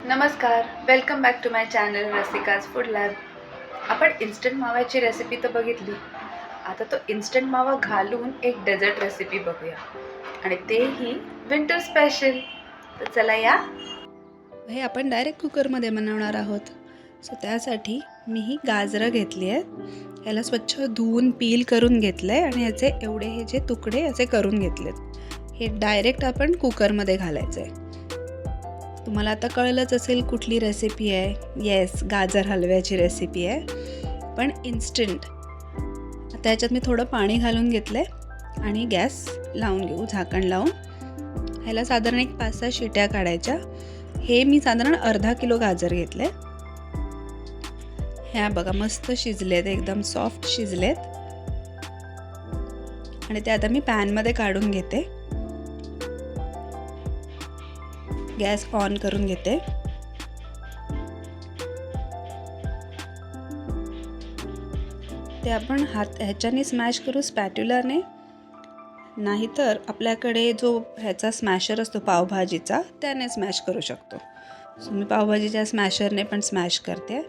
नमस्कार, welcome back to my channel Rasika's food lab. आपण instant माव्याची रेसिपी तर बघितली. आता तो इन्स्टंट मावा घालून एक डेझर्ट रेसिपी बघूया, आणि तेही विंटर स्पेशल. तर चला या. हे आपण डायरेक्ट कुकरमध्ये बनवणार आहोत. सो त्यासाठी मी ही गाजरं घेतली आहेत. याला स्वच्छ धुवून पील करून घेतलं आहे आणि याचे एवढे हे जे तुकडे असे करून घेतलेत. हे डायरेक्ट आपण कुकरमध्ये घालायचं आहे. तुम्हाला आता कळलंच असेल कुठली रेसिपी आहे. येस, गाजर हलव्याची रेसिपी आहे, पण इन्स्टंट. आता याच्यात मी थोडं पाणी घालून घेतलं आहे आणि गॅस लावून घेऊ, झाकण लावून. ह्याला साधारण एक 5-6 शिट्या काढायच्या. हे मी साधारण अर्धा किलो गाजर घेतले. ह्या बघा मस्त शिजलेत, एकदम सॉफ्ट शिजलेत. आणि ते आता मी पॅनमध्ये काढून घेते. गॅस ऑन करून घेते. ते आपण ह्याच्याने स्मॅश करू, स्पॅट्युलाने. नाहीतर आपल्याकडे जो ह्याचा स्मॅशर असतो पावभाजीचा, त्याने स्मॅश करू शकतो. सो मी पावभाजीच्या स्मॅशरने पण स्मॅश करते.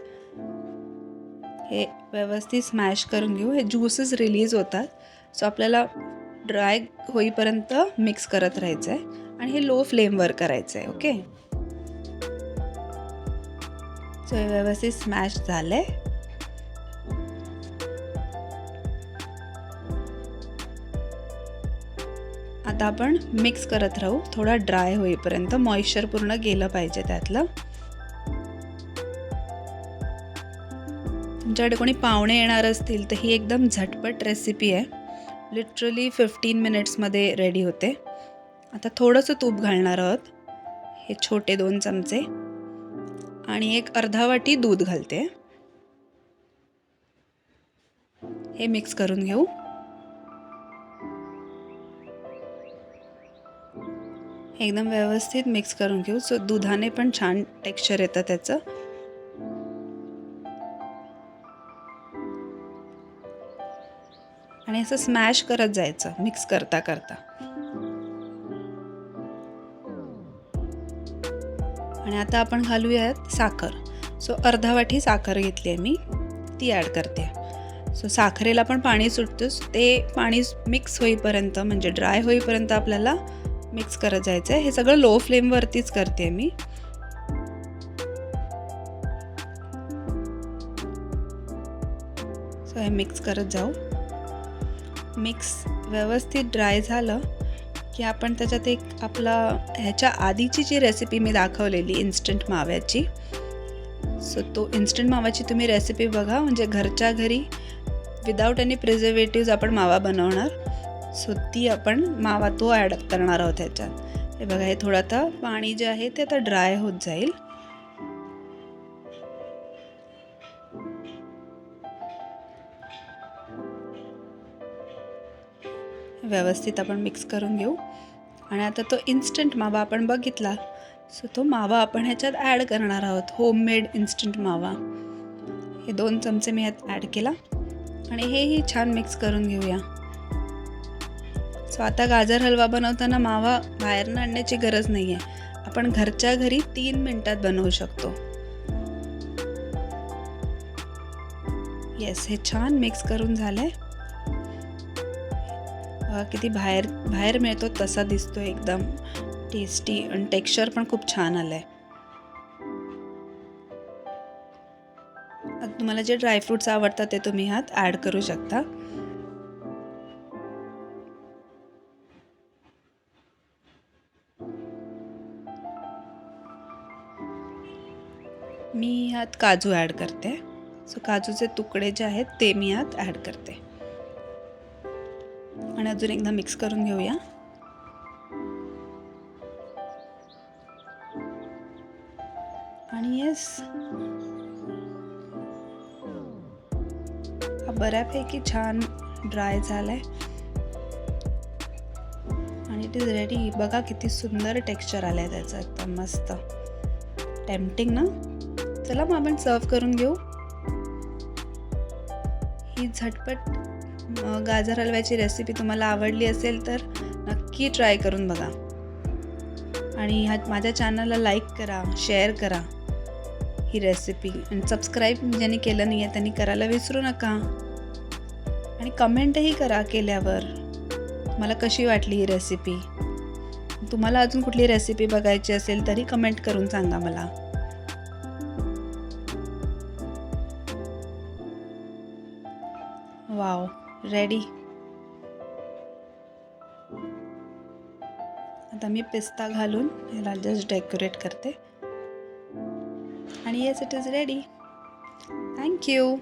हे व्यवस्थित स्मॅश करून घेऊ. हे ज्यूसेस रिलीज होतात. सो आपल्याला ड्राय होईपर्यंत मिक्स करत राहायचं आहे आणि हे लो फ्लेमवर करायचं आहे. ओके, सो हे व्यवस्थित स्मॅश झालं आहे. आता आपण मिक्स करत राहू थोडा ड्राय होईपर्यंत. मॉइश्चर पूर्ण गेलं पाहिजे त्यातलं. तुमच्याकडे कोणी पाहुणे येणार असतील तर ही एकदम झटपट रेसिपी आहे. लिटरली 15 मिनिट्समध्ये रेडी होते. आता थोडंसं तूप घालणार आहोत. हे छोटे 2 चमचे आणि एक अर्धा वाटी दूध घालते. हे मिक्स करून घेऊ. एकदम व्यवस्थित मिक्स करून घेऊ. सो दुधाने पण छान टेक्स्चर येतं त्याचं. आणि असं स्मॅश करत जायचं मिक्स करता करता. आणि आता आपण घालूयात साखर. सो अर्धा वाटी साखर घेतली आहे मी, ती ॲड करते. सो साखरेला पण पाणी सुटतंच. ते पाणी मिक्स होईपर्यंत, म्हणजे ड्राय होईपर्यंत आपल्याला मिक्स करत जायचं आहे. हे सगळं लो फ्लेमवरतीच करते मी. सो हे मिक्स करत जाऊ. मिक्स व्यवस्थित ड्राय झालं की आपण त्याच्यात एक आपला ह्याच्या आधीची जी रेसिपी मी दाखवलेली इन्स्टंट माव्याची, सो तो इन्स्टंट मावाची तुम्ही रेसिपी बघा. म्हणजे घरच्या घरी विदाऊट एनी प्रिझर्वेटिव्ज आपण मावा बनवणार. सो ती आपण मावा तो ॲड करणार आहोत ह्याच्यात. हे बघा, हे थोडं आता पाणी जे आहे ते आता ड्राय होत जाईल. व्यवस्थित आपण मिक्स करून घेऊ. आणि आता तो इन्स्टंट मावा आपण बघितला, सो तो मावा आपण ह्याच्यात ॲड करणार आहोत. होममेड इन्स्टंट मावा. हे 2 चमचे मी ह्यात ॲड केला आणि हेही छान मिक्स करून घेऊया. सो आता गाजर हलवा बनवताना मावा बाहेरनं आणण्याची गरज नाही आहे. आपण घरच्या घरी 3 मिनिटात बनवू शकतो. येस, हे छान मिक्स करून झालं आहे. किती बाहेर मिळतो तसा दिसतो, एकदम टेस्टी, आणि टेक्स्चर पण खूप छान आलं आहे. आता तुम्हाला जे ड्रायफ्रूट्स आवडतात ते तुम्ही ह्यात ॲड करू शकता. मी ह्यात काजू ॲड करते. सो काजूचे तुकडे जे आहेत ते मी ह्यात ॲड करते. आणि अजून एकदा मिक्स करून घेऊया. आणि येस, हा बऱ्यापैकी छान ड्राय झालाय आणि इट इज रेडी. बघा किती सुंदर टेक्स्चर आलंय त्याचं, एकदम मस्त टेम्पटिंग ना. चला मग आपण सर्व करून घेऊ. ही झटपट गाजर हलव्याची रेसिपी तुम्हाला आवडली असेल तर नक्की ट्राय करून बघा. आणि माझ्या चॅनलला लाईक करा, शेअर करा ही रेसिपी, आणि सबस्क्राईब ज्यांनी केलं नाही आहे त्यांनी करायला विसरू नका. आणि कमेंटही करा केल्यावर मला कशी वाटली ही रेसिपी. तुम्हाला अजून कुठली रेसिपी बघायची असेल तरी कमेंट करून सांगा मला. Wow, ready. आता मी पिस्ता घालून ह्याला जस्ट डेकोरेट करते. आणि yes, it is ready. Thank you.